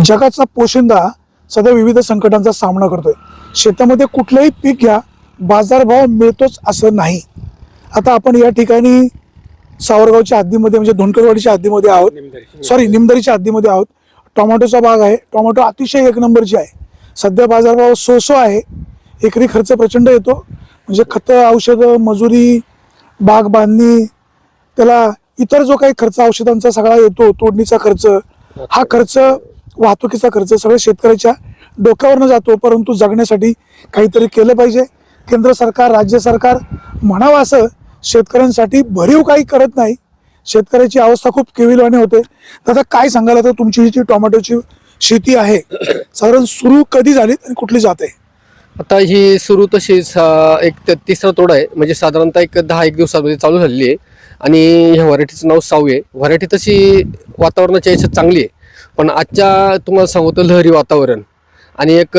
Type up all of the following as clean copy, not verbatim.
जगाचा पोशिंदा सध्या विविध संकटांचा सामना करतोय. शेतामध्ये कुठलंही पीक घ्या, बाजारभाव मिळतोच असं नाही. आता आपण या ठिकाणी सावरगावच्या हद्दीमध्ये म्हणजे धोंडकरवाडीच्या हद्दीमध्ये आहोत, निमदरीच्या हद्दीमध्ये आहोत. टोमॅटोचा बाग आहे. टोमॅटो अतिशय एक नंबरची आहे. सध्या बाजारभाव सो आहे. एकरी खर्च प्रचंड येतो, म्हणजे खतं, औषधं, मजुरी, बाग बांधणी, त्याला इतर जो काही खर्च औषधांचा सगळा येतो, तोडणीचा खर्च, हा खर्च, वाहतुकीचा खर्च सगळं शेतकऱ्याच्या डोक्यावरनं जातो. परंतु जगण्यासाठी काहीतरी केलं पाहिजे. केंद्र सरकार, राज्य सरकार म्हणावं असं शेतकऱ्यांसाठी भरीव काही करत नाही. शेतकऱ्याची अवस्था खूप केविलवाणी होते. दादा, काय सांगाल आता तुमची ही जी टोमॅटोची शेती आहे, साधारण सुरू कधी झाली आणि कुठली जात आहे? आता ही सुरू तशीच एक तिसरा तोडा आहे, म्हणजे साधारणतः एक 10-1 दिवसामध्ये चालू झालेली आहे. आणि ह्या व्हरायटीचं नाव साऊ आहे. व्हरायटी तशी वातावरणाच्या याच्यात चांगली आहे, पण आजच्या तुम्हाला सांगतो लहरी वातावरण आणि एक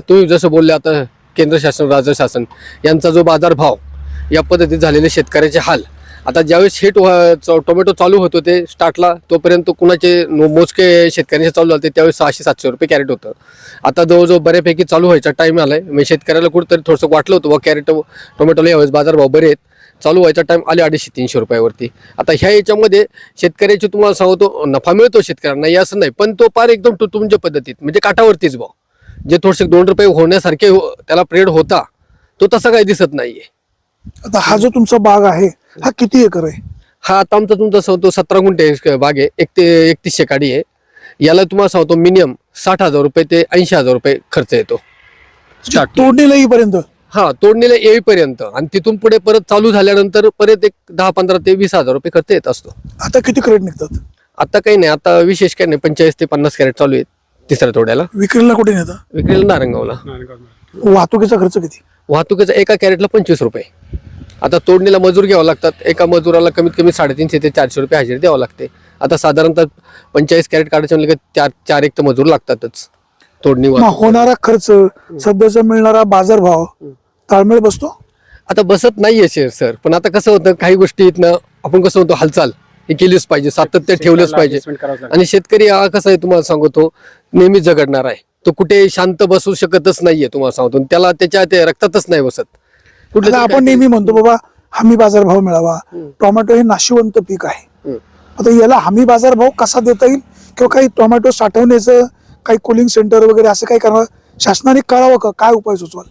तुम्ही जसं बोलले आता केंद्र शासन, राज्य शासन यांचा जो बाजारभाव, या पद्धतीत झालेले शेतकऱ्याचे हाल. आता ज्यावेळेस हे टोमॅटो चालू होतो ते स्टार्टला, तोपर्यंत कुणाचे मोजके शेतकऱ्यांचे चालू झाले त्यावेळेस 600-700 रुपये कॅरेट होतं. आता जवळजवळ बऱ्यापैकी चालू व्हायचा टाईम आलाय. म्हणजे शेतकऱ्याला कुठंतरी थोडंसं वाटलं होतं कॅरेट टोमॅटोला यावेळेस बाजारभाव बरे आहेत, चालू व्हायचा टाईम आले 250-300 रुपयावरती. आता ह्या याच्यामध्ये शेतकऱ्याची तुम्हाला सांगतो नफा मिळतो शेतकऱ्यांना, नाही असं नाही, पण तो पार एकदम तुमच्या पद्धतीत म्हणजे काठावरतीच भाव. जे थोडेसे 2 रुपये होण्यासारखे त्याला पिरियड होता, तो तसा काही दिसत नाहीये. आता हा जो तुमचा बाग आहे, हा किती एकर आहे? हा आता आमचा तुमचा सांगतो 17 गुंठे बाग आहे. 3100 काडी आहे. याला तुम्हाला सांगतो मिनिमम 60,000 रुपये ते 80,000 रुपये खर्च येतो तोडणीला येईपर्यंत. हा, तोडणीला येईपर्यंत. आणि तिथून पुढे परत चालू झाल्यानंतर परत एक 10-15 ते 20,000 रुपये खर्च येत असतो. आता किती क्रेट निघतात? आता काही नाही, आता विशेष काही नाही. 45 ते 50 कॅरेट चालू आहेत तिसऱ्या तोड्याला. विक्रीला कुठे नेता? विक्रीला नारंगावला. वाहतुकीचा खर्च किती? वाहतुकीचा एका कॅरेटला 25 रुपये. आता तोडणीला मजूर घ्यावं लागतात. एका मजुराला कमीत कमी 350 ते 400 रुपये हजेरी द्यावं लागते. आता साधारणतः 45 कॅरेट काढायचे म्हणजे 4 एक तर मजूर लागतातच. तोडणी होणारा खर्च, सध्याचा मिळणारा बाजारभाव ताळमेळ बसतो? आता बसत नाहीये सर. पण आता कसं होतं, काही गोष्टी इथनं आपण कसं होतो, हालचाल हे केलीच पाहिजे, सातत्य ठेवलंच पाहिजे. आणि शेतकरी हा कसा आहे तुम्हाला सांगतो, नेहमी झगडणार आहे. तो कुठे शांत बसू शकतच नाहीये तुम्हाला सांगतो. त्याला त्याच्या ते रक्तातच नाही बसत. आपण नेहमी म्हणतो बाबा हमी बाजारभाव मिळावा. टोमॅटो हे नाशिवंत पीक आहे. आता याला हमी बाजारभाव कसा देता येईल, किंवा काही टोमॅटो साठवण्याचं काही कूलिंग सेंटर वगैरे असं काही करावं, शासनाने करावं का? काय उपाय सुचवाल?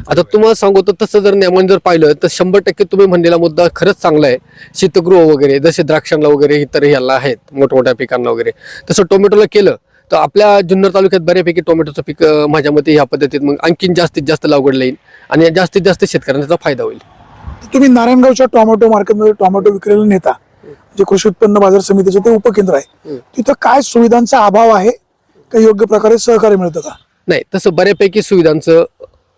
आता तुम्हाला सांगतो तसं जर नियमन जर पाहिलं तर 100% तुम्ही म्हणलेला मुद्दा खरंच चांगला आहे. शीतगृह वगैरे जसे द्राक्षांना वगैरे इतर ह्याला आहेत मोठमोठ्या पिकांना वगैरे, तसं टोमॅटोला केलं तर आपल्या जुन्नर तालुक्यात बऱ्यापैकी टोमॅटोचं पीक माझ्या मते ह्या पद्धतीत मग आणखीन जास्तीत जास्त लागवड येईल आणि जास्तीत जास्त शेतकऱ्यांना त्याचा फायदा होईल. तुम्ही नारायणगावच्या टोमॅटो मार्केटमध्ये टोमॅटो विक्रीला नेता, जे कृषी उत्पन्न बाजार समितीचं ते उपकेंद्र आहे, तिथं काय सुविधांचा अभाव आहे का योग्य प्रकारे सहकार्य मिळतं का? नाही, तसं बऱ्यापैकी सुविधांचं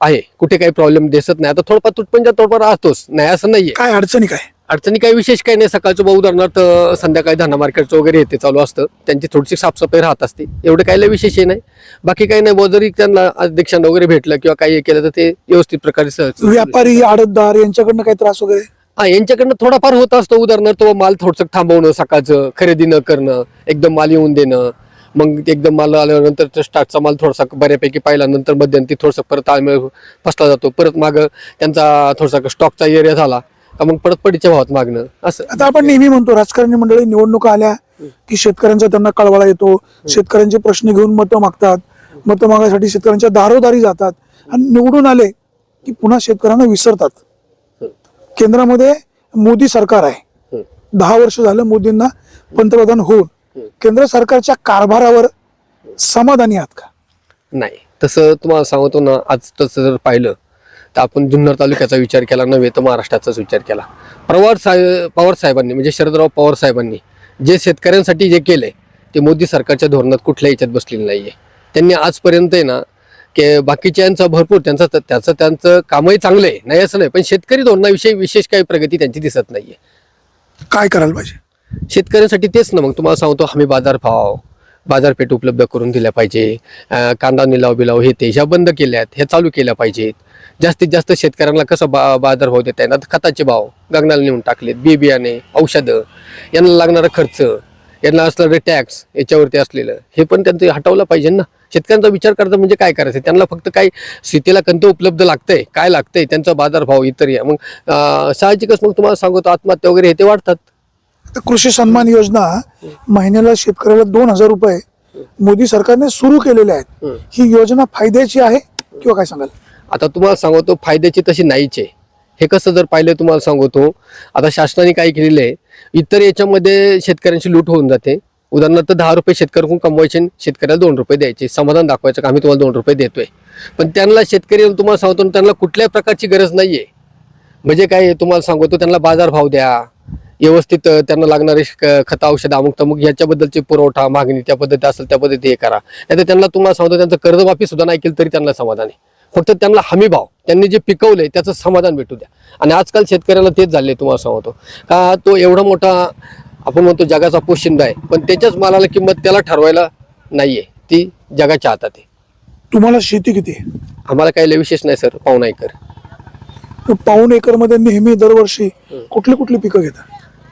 आहे, कुठे काही प्रॉब्लेम दिसत नाही. आता थोडंफार तुटपंजा थोडंफार राहतोच, नाही असं नाहीये. काय अडचणी काय? अडचणी काही विशेष काही नाही. सकाळचं उदाहरणार्थ संध्याकाळी धाना मार्केटचं वगैरे येते चालू असतं, त्यांची थोडीशी साफसफाई राहत असते. एवढं काही विशेष नाही, बाकी काही नाही. जरी त्यांना अध्यक्षांना वगैरे भेटलं किंवा काही केलं तर ते व्यवस्थित प्रकारे सहज. व्यापारी, आडतदार यांच्याकडनं काही त्रास वगैरे? हा, यांच्याकडनं थोडाफार होत असतो. उदाहरणार्थ माल थोडंसं थांबवणं, सकाळचं खरेदी न करणं, एकदम माल येऊन देणं, मग एकदम माल आल्यानंतर स्टार्टचा माल थोडासा बऱ्यापैकी पाहिल्यानंतर मध्यंतरी थोडंसं परत ताळमेळ फसला जातो. परत मागं त्यांचा थोडासा स्टॉकचा एरिया झाला का मग परत पडीच्या भावात मागणं असं. आता आपण नेहमी म्हणतो राजकारणी मंडळी निवडणुका आल्या की शेतकऱ्यांचा त्यांना कळवळा येतो, शेतकऱ्यांचे प्रश्न घेऊन मतं मागतात, मतं मागायसाठी शेतकऱ्यांच्या दारोदारी जातात आणि निवडून आले की पुन्हा शेतकऱ्यांना विसरतात. केंद्रामध्ये मोदी सरकार आहे, 10 वर्ष झालं मोदींना पंतप्रधान होऊन. केंद्र सरकारच्या कारभारावर समाधानी आहात का? नाही, तसं तुम्हाला सांगतो ना, आज तसं जर पाहिलं तर आपण जुन्नर तालुक्याचा विचार केला नव्हे तर महाराष्ट्राचाच विचार केला. पवार साहेबांनी म्हणजे शरदराव पवार साहेबांनी जे शेतकऱ्यांसाठी जे केलंय ते मोदी सरकारच्या धोरणात कुठल्याही याच्यात बसलेलं नाहीये. त्यांनी आजपर्यंत आहे ना की बाकीच्यांचा भरपूर त्यांचं कामही चांगलं आहे, नाही असं नाही, पण शेतकरी धोरणाविषयी विशेष काही प्रगती त्यांची दिसत नाहीये. काय करायला पाहिजे शेतकऱ्यांसाठी? तेच ना, मग तुम्हाला सांगतो हमी बाजारभाव, बाजारपेठ उपलब्ध करून दिल्या पाहिजे. कांदा निलाव बिलाव हे ते ह्या बंद केल्यात, ह्या चालू केल्या पाहिजेत. जास्तीत जास्त शेतकऱ्यांना कसं बाजारभाव देता येणार, खताचे भाव गगनाला नेऊन टाकलेत, बी बियाणे, औषधं यांना लागणारा खर्च यांना असलेलं टॅक्स याच्यावरती असलेलं हे पण त्यांचं हटवलं पाहिजे ना. शेतकऱ्यांचा विचार करता म्हणजे काय करायचं, त्यांना फक्त काय शेतीला कोणतं उपलब्ध लागतंय, काय लागतंय, त्यांचा बाजारभाव इतर या मग साहजिकच मग तुम्हाला सांगतो आत्महत्या वगैरे हे ते वाढतात. आता कृषी सन्मान योजना महिन्याला शेतकऱ्याला 2,000 रुपये मोदी सरकारने सुरू केलेले आहेत. ही योजना फायद्याची आहे किंवा काय सांगाल? आता तुम्हाला सांगतो फायद्याची तशी नाहीच आहे. हे कसं जर पाहिलं तुम्हाला सांगतो, आता शासनाने काय केलेलं आहे, इतर याच्यामध्ये शेतकऱ्यांची लूट होऊन जाते. उदाहरणार्थ 10 रुपये शेतकऱ्याकडून कमवायचे, शेतकऱ्याला 2 रुपये द्यायचे, समाधान दाखवायचं का आम्ही तुम्हाला 2 रुपये देतोय. पण त्यांना शेतकरी तुम्हाला सांगतो त्यांना कुठल्याही प्रकारची गरज नाहीये. म्हणजे काय तुम्हाला सांगतो, त्यांना बाजारभाव द्या, व्यवस्थित त्यांना लागणारे खत औषध अमुक तमुक याच्याबद्दलची पुरवठा मागणी त्या पद्धती असेल त्या पद्धती हे करा. नाही त्यांना तुम्हाला सांगतो त्यांचं कर्जमाफी सुद्धा नाही केली तरी त्यांना समाधान आहे. फक्त त्यांना हमी भाव त्यांनी जे पिकवलंय त्याचं समाधान भेटू द्या. आणि आजकाल शेतकऱ्याला तेच झाले तुम्हाला सांगतो का, तो एवढा मोठा आपण म्हणतो जगाचा पोशिंदा आहे, पण त्याच्याच मालाला किंमत त्याला ठरवायला नाहीये, ती जगाच्या हातात आहे. तुम्हाला शेती किती आहे? आम्हाला काही विशेष नाही सर, पाऊण एकर. पाऊण एकर मध्ये नेहमी दरवर्षी कुठली कुठली पिकं घेतात?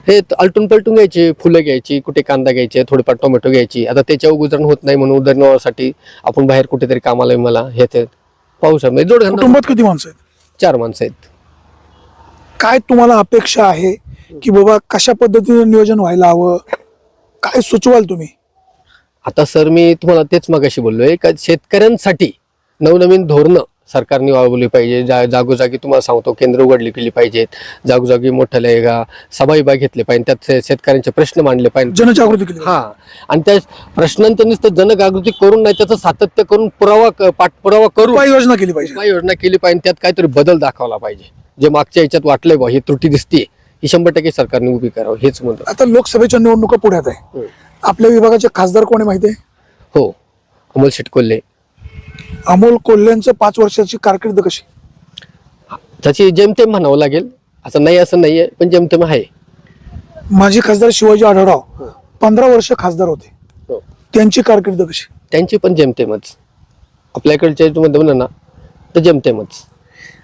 हे आलटून पलटून घ्यायची, फुलं घ्यायची, कुठे कांदा घ्यायचे, थोडेफार टोमॅटो घ्यायची. आता त्याच्यावर गुजरण होत नाही म्हणून उदरनिर्वाहासाठी आपण बाहेर कुठेतरी कामाला मला हे ते पावसामध्ये जोड घालणं. कुटुंबात किती माणसं आहेत? 4 माणसं आहेत. काय तुम्हाला अपेक्षा आहे की बाबा कशा पद्धतीने नियोजन व्हायला हवं, काय सुचवाल तुम्ही? आता सर मी तुम्हाला तेच मगाशी बोललोय का शेतकऱ्यांसाठी नवनवीन धोरणं सरकारने वाढवली पाहिजे. जागोजागी तुम्हाला सांगतो केंद्र उघडली केली पाहिजेत, जागोजागी मोठ्या सभाविभाग घेतले पाहिजे, त्यात शेतकऱ्यांचे प्रश्न मांडले पाहिजे, जनजागृती केली. हा. आणि त्या प्रश्नांचं नुसतं जनजागृती करून नाही, त्याचं सातत्य करून पाठपुरावा करून उपाययोजना केली पाहिजे. उपाययोजना केली पाहिजे, त्यात काहीतरी बदल दाखवला पाहिजे. जे मागच्या याच्यात वाटलंय बा ही त्रुटी दिसते ही 100% सरकारने उभी करावं हेच म्हणतो. आता लोकसभेच्या निवडणुका पुढ्यात आहे. आपल्या विभागाचे खासदार कोणी माहिती आहे? हो, अमोल शेटकोल्हे. अमोल कोल्हेंचं 5 वर्षाची कारकीर्द कशी? त्याची जेमतेम म्हणावं लागेल, असं नाहीये पण जेमतेम आहे. माजी खासदार शिवाजी आढळराव 15 वर्ष खासदार होते, हो. त्यांची कारकीर्द कशी? त्यांची पण जेमतेमच. आपल्याकडच्या म्हणा ना तर जेमतेमच.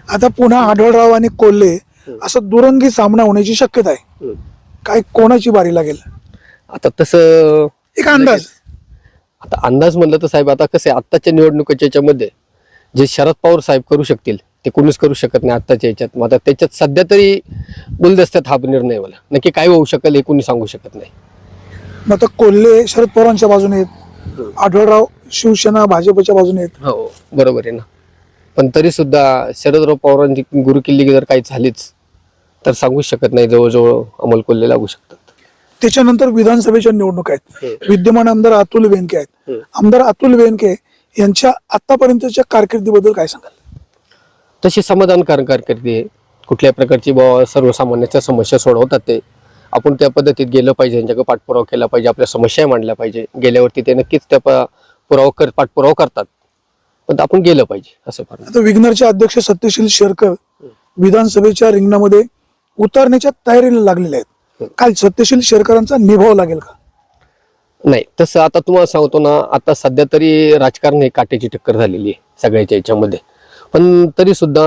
आता पुन्हा आढळराव आणि कोल्हे असं दुरंगी सामना होण्याची शक्यता आहे. काय कोणाची बारी लागेल? आता तसं एक अंदाज. आता अंदाज म्हणलं तर साहेब आता कसं आहे, आत्ताच्या निवडणुकीच्या याच्यामध्ये जे शरद पवार साहेब करू शकतील ते कोणीच करू शकत नाही आत्ताच्या याच्यात. मग आता त्याच्यात सध्या तरी गुलदस्त्यात हा निर्णय मला नक्की काय होऊ शकेल हे कोणी सांगू शकत नाही. मग आता कोल्हे शरद पवारांच्या बाजूने आहेत, आढळराव शिवसेना भाजपच्या बाजूने आहेत. हो बरोबर आहे ना, पण तरी सुद्धा शरदराव पवारांची गुरुकिल्ली जर काही झालीच तर सांगूच शकत नाही, जवळजवळ अमोल कोल्हे लागू शकतात. त्याच्यानंतर विधानसभेच्या निवडणुका आहेत. विद्यमान आमदार अतुल बेनके आहेत. आमदार अतुल बेनके यांच्या आतापर्यंतच्या कारकिर्दीबद्दल काय सांगाल? तशी समाधानकारक कारकिर्दी आहे. कुठल्याही प्रकारची सर्वसामान्यांच्या समस्या सोडवतात ते. आपण त्या पद्धतीत गेलं पाहिजे, यांच्याकडे पाठपुरावा केला पाहिजे, आपल्या समस्या मांडल्या पाहिजे. गेल्यावरती ते नक्कीच त्या पाठपुरावा करतात, पण आपण गेलं पाहिजे असं फार. आता विग्नरचे अध्यक्ष सत्यशील शेरकर विधानसभेच्या रिंगणामध्ये उतरण्याच्या तयारीला लागलेले आहेत. काल सत्यशील शेरकरांचा निभाव लागेल का? नाही तसं आता तुम्हाला सांगतो ना, आता सध्या तरी राजकारण हे काटेची टक्कर झालेली आहे सगळ्याच्या याच्यामध्ये. पण तरी सुद्धा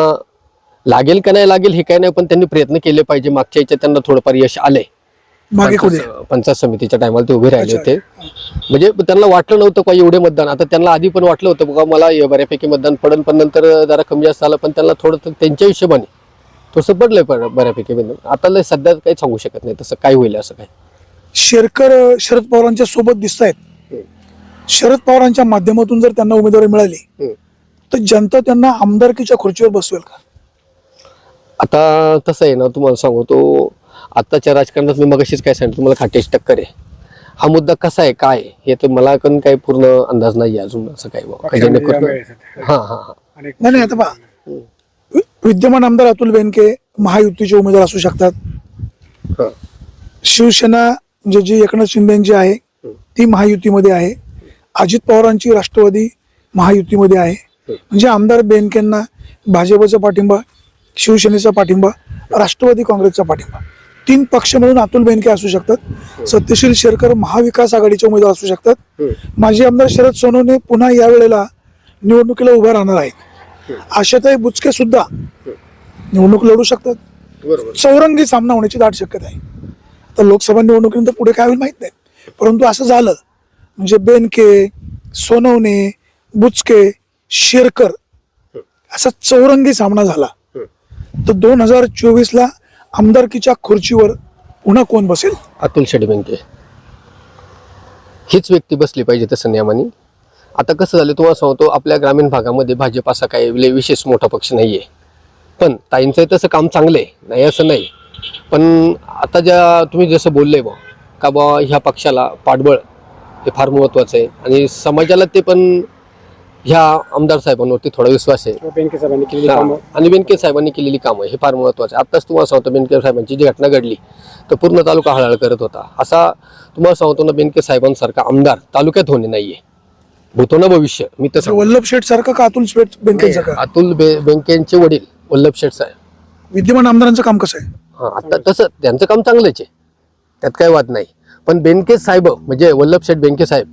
लागेल का नाही लागेल हे काय नाही, पण त्यांनी प्रयत्न केले पाहिजे. मागच्या याच्यात त्यांना थोडंफार यश आलंय. मागे पंचायत समितीच्या टायमाला ते उभे राहिले होते. म्हणजे त्यांना वाटलं नव्हतं का एवढे मतदान, आता त्यांना आधी पण वाटलं होतं बघा मला बऱ्यापैकी मतदान पडेल, पण नंतर जरा कमी जास्त आलं. पण त्यांना थोडं त्यांच्या हिशोबाने तसं पडलंय बऱ्यापैकी. आता सध्या काही सांगू शकत नाही तसं काय होईल असं काय. शेरकर शरद पवारांच्या सोबत दिसत आहेत. शरद पवारांच्या माध्यमातून जर त्यांना उमेदवारी मिळाली तर जनता त्यांना आमदारकीच्या खुर्चीवर बसवेल का? आता तसं आहे ना, तुम्हाला सांगतो आत्ताच्या राजकारणात मी मगाशीच काय सांगितलं तुम्हाला, खाटेची टक्कर आहे. हा मुद्दा कसा आहे काय हे तर मला पण काही पूर्ण अंदाज नाही अजून असं काय नाही. आता पहा, विद्यमान आमदार अतुल बेनके महायुतीचे उमेदवार असू शकतात. शिवसेना म्हणजे जी एकनाथ शिंदेची आहे ती महायुतीमध्ये आहे. अजित पवारांची राष्ट्रवादी महायुतीमध्ये आहे. म्हणजे आमदार बेनकेंना भाजपचा पाठिंबा, शिवसेनेचा पाठिंबा, राष्ट्रवादी काँग्रेसचा पाठिंबा, 3 पक्ष म्हणून अतुल बेनके असू शकतात. सत्यशील शेरकर महाविकास आघाडीचे उमेदवार असू शकतात. माजी आमदार शरद सोनवणे पुन्हा यावेळेला निवडणुकीला उभा राहणार आहेत. आशाताई बुचके सुद्धा निवडणूक लढू शकतात. चौरंगी सामना होण्याची दाट शक्यता आहे. तर लोकसभा निवडणुकीनंतर पुढे काय होईल माहित नाही. परंतु असं झालं म्हणजे बेनके, सोनवणे, बुचके, शेरकर असा चौरंगी सामना झाला. तर 2024ला आमदारकीच्या खुर्चीवर पुन्हा कोण बसेल? अतुल शेठ बेनके हीच व्यक्ती बसली पाहिजे तसं नियमाने. आता कसं झालं तुम्हाला सांगतो, आपल्या ग्रामीण भागामध्ये भाजप असा काही लय विशेष मोठा पक्ष नाही आहे, पण ताईंचं तसं काम चांगलं आहे, नाही असं नाही. पण आता ज्या तुम्ही जसं बोलले बा का बा ह्या पक्षाला पाठबळ हे फार महत्त्वाचं आहे आणि समाजाला ते पण ह्या आमदार साहेबांवरती थोडा विश्वास आहे. बेनके साहेबांनी केलेली कामं आणि बेनके साहेबांनी केलेली कामं हे फार महत्त्वाचं आहे. आत्ताच तुम्हाला सांगतो बेनके साहेबांची जी घटना घडली तर पूर्ण तालुका हळहळ करत होता. असा तुम्हाला सांगतो ना, बेनके साहेबांसारखा आमदार तालुक्यात होणे नाहीये, भूतो ना भविष्य. मी तसं वल्लभ शेठ सारखं का अतुल शेठ बेनकेंचं का? अतुल बेनकेंचे वडील वल्लभ शेठ साहेब विद्यमान आमदारांचं काम कसं आहे? हा, आता तसं त्यांचं काम चांगलंच आहे, त्यात काही वाद नाही. पण बेनके साहेब म्हणजे वल्लभ शेठ बेनके साहेब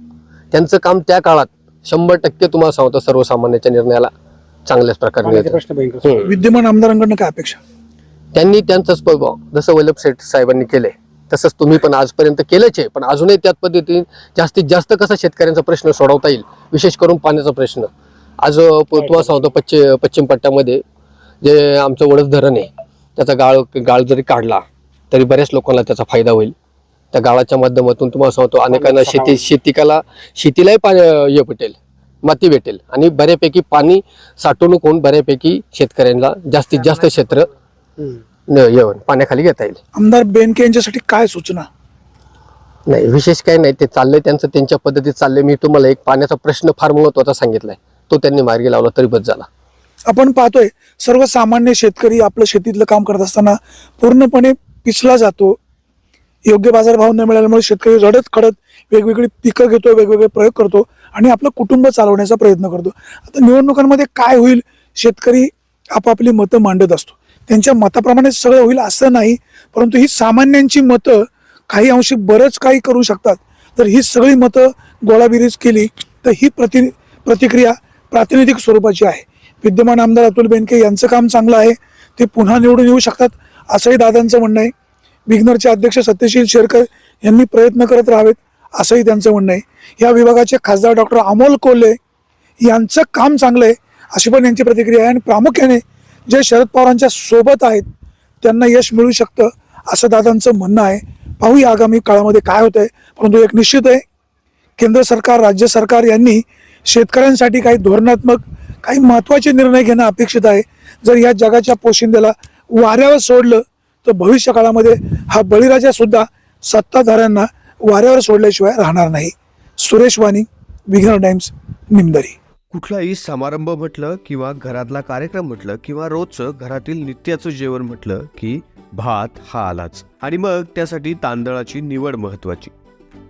त्यांचं काम त्या काळात 100% तुम्हाला सांगतो सर्वसामान्याच्या निर्णयाला चांगल्याच प्रकारे पाण्याचे येतं. प्रश्न भयंकर. विद्यमान आमदारांकडनं काय अपेक्षा? त्यांनी त्यांचाच प्रभाव जसं वल्लभ शेठ साहेबांनी केलंय तसंच तुम्ही पण आजपर्यंत केलंच आहे, पण अजूनही त्याच पद्धतीने जास्तीत जास्त कसा शेतकऱ्यांचा प्रश्न सोडवता येईल, विशेष करून पाण्याचा प्रश्न. आज तुम्हाला सांगतो पश्चिम पट्ट्यामध्ये जे आमचं वडस धरण आहे त्याचा गाळ जरी काढला तरी बऱ्याच लोकांना त्याचा फायदा होईल. त्या गाळाच्या माध्यमातून तुम्हाला सांगतो अनेकांना शेतीलाही पाणी हे भेटेल, माती भेटेल आणि बऱ्यापैकी पाणी साठवणूक होऊन बऱ्यापैकी शेतकऱ्यांना जास्तीत जास्त क्षेत्र येऊन पाण्याखाली घेता येईल. आमदार बेनके यांच्यासाठी काय सूचना? नाही विशेष काही नाही, ते चाललंय त्यांचं त्यांच्या पद्धतीत चाललंय. मी तुम्हाला एक पाण्याचा प्रश्न फार महत्त्वाचा सांगितलाय, तो त्यांनी मार्गी लावला तरी बस झाला. आपण पाहतोय सर्वसामान्य शेतकरी आपलं शेतीतलं काम करत असताना पूर्णपणे पिछला जातो. योग्य बाजारभाव न मिळाल्यामुळे शेतकरी रडत खडत वेगवेगळी पिकं घेतो, वेगवेगळे प्रयोग करतो आणि आपलं कुटुंब चालवण्याचा प्रयत्न करतो. आता निवडणुकांमध्ये काय होईल, शेतकरी आपापली मतं मांडत असतो, त्यांच्या मताप्रमाणे सगळं होईल असं नाही, परंतु ही सामान्यांची मतं काही अंशी बरंच काही करू शकतात. जर ही सगळी मतं गोळाबेरीज केली तर ही प्रतिक्रिया प्रातिनिधिक स्वरूपाची आहे. विद्यमान आमदार अतुल बेनके यांचं काम चांगलं आहे, ते पुन्हा निवडून येऊ शकतात असंही दादांचं म्हणणं आहे. विग्नरचे अध्यक्ष सत्यशील शेरकर यांनी प्रयत्न करत राहावेत असंही त्यांचं म्हणणं आहे. या विभागाचे खासदार डॉक्टर अमोल कोल्हे यांचं काम चांगलं आहे अशी पण यांची प्रतिक्रिया आहे. आणि प्रामुख्याने जे शरद पवारांच्या सोबत आहेत त्यांना यश मिळू शकतं असं दादांचं म्हणणं आहे. पाहूया आगामी काळामध्ये काय होत आहे. परंतु एक निश्चित आहे, केंद्र सरकार राज्य सरकार यांनी शेतकऱ्यांसाठी काही धोरणात्मक काही महत्त्वाचे निर्णय घेणं अपेक्षित आहे. जर या जगाच्या पोशिंद्याला वाऱ्यावर सोडलं तर भविष्य काळामध्ये हा बळीराजा सुद्धा सत्ताधाऱ्यांना वाऱ्यावर सोडल्याशिवाय राहणार नाही. सुरेश वाणी, विघ्नर टाइम्स, निमदरी. कुठलाही समारंभ म्हटलं किंवा घरातला कार्यक्रम म्हटलं किंवा रोजचं घरातील नित्याचं जेवण म्हटलं की भात हा आलाच. आणि मग त्यासाठी तांदळाची निवड महत्वाची.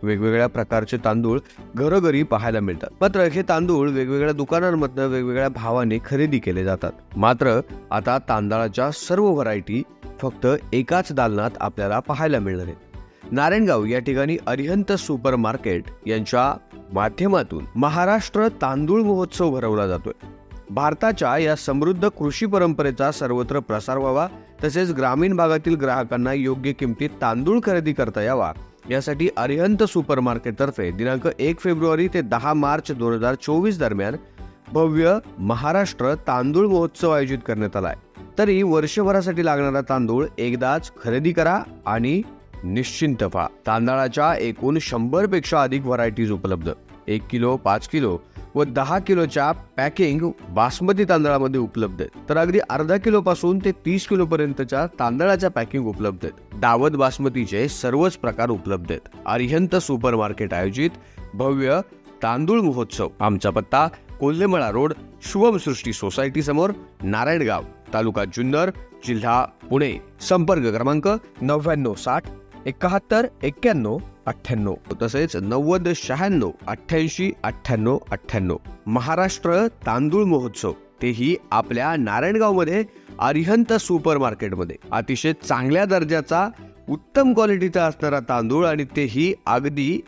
वेगवेगळ्या प्रकारचे तांदूळ घरोघरी पाहायला मिळतात. मात्र हे तांदूळ वेगवेगळ्या दुकानांमधनं वेगवेगळ्या भावाने खरेदी केले जातात. मात्र आता तांदळाच्या सर्व व्हरायटी फक्त एकाच दालनात आपल्याला पाहायला मिळणार आहेत. नारायणगाव या ठिकाणी अरिहंत सुपर मार्केट यांच्या माध्यमातून महाराष्ट्र तांदूळ महोत्सव भरवला जातोय. भारताच्या या समृद्ध कृषी परंपरेचा सर्वत्र प्रसार व्हावा, तसेच ग्रामीण भागातील ग्राहकांना योग्य किमतीत तांदूळ खरेदी करता यावा यासाठी अरिहंत सुपर मार्केटतर्फे दिनांक 1 फेब्रुवारी ते 10 मार्च 2024 दरम्यान भव्य महाराष्ट्र तांदूळ महोत्सव आयोजित करण्यात आलाय. तरी वर्षभरासाठी लागणारा तांदूळ एकदाच खरेदी करा आणि निश्चिंत व्हा. तांदळाच्या एकूण 100 पेक्षा अधिक व्हरायटीज उपलब्ध. 1 किलो, 5 किलो व 10 किलोच्या पॅकिंग बासमती तांदळामध्ये उपलब्ध आहेत. तर अगदी अर्धा किलो पासून ते 30 किलो पर्यंतच्या तांदळाच्या पॅकिंग उपलब्ध आहेत. दावत बासमतीचे सर्वच प्रकार उपलब्ध आहेत. अरिहंत सुपर मार्केट आयोजित भव्य तांदूळ महोत्सव. आमचा पत्ता कोल्हेमळा रोड, शुभम सृष्टी सोसायटी समोर, नारायणगाव, तालुका जुन्नर, जिल्हा पुणे. संपर्क क्रमांक 9960 71 91 98, तसेच 90 96 88 98 98. महाराष्ट्र तांदूळ महोत्सव, तेही आपल्या नारायणगावमध्ये अरिहंत सुपर मार्केटमध्ये. अतिशय चांगल्या दर्जाचा उत्तम क्वालिटीचा असणारा तांदूळ आणि तेही अगदी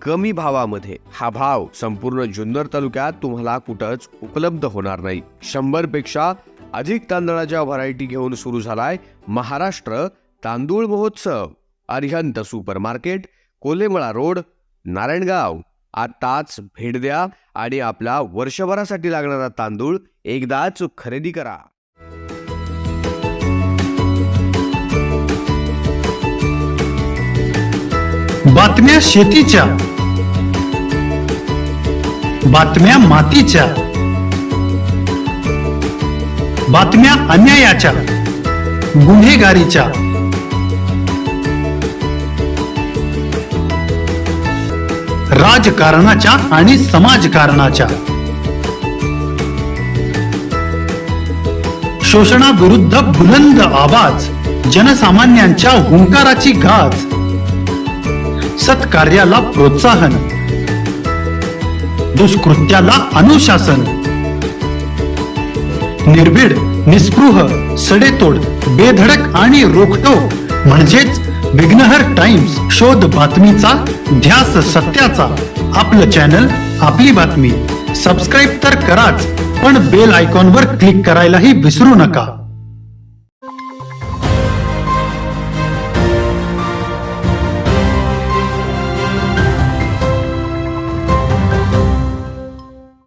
कमी भावामध्ये. हा भाव संपूर्ण जुन्नर तालुक्यात तुम्हाला कुठंच उपलब्ध होणार नाही. 100 पेक्षा अधिक तांदळाच्या व्हरायटी घेऊन सुरू झालाय महाराष्ट्र तांदूळ महोत्सव. Arihant super market, Kolhemala road, Narayangaon. आताच भेट द्या आणि आपला वर्षभरासाठी लागणारा तांदूळ एकदाच खरेदी करा. बातम्या शेतीच्या, बातम्या मातीच्या, बातम्या अन्यायाच्या, गुन्हेगारीच्या, राजकारणाच्या आणि समाजकारणाच्या, शोषणाविरुद्ध बुलंद आवाज, जनसामान्यांच्या हुंकाराची गाज, सत्कार्याला प्रोत्साहन, दुष्कृत्याला अनुशासन, निर्भीड, निस्पृह, सडेतोड, बेधडक आणि रोखटोक म्हणजेच विघ्नहर टाइम्स. शोध बातमीचा, ध्यास सत्याचा. आपलं चॅनल, आपली बातमी. सबस्क्राईब तर कराच, पण बेल आयकॉनवर क्लिक करायलाही विसरू नका.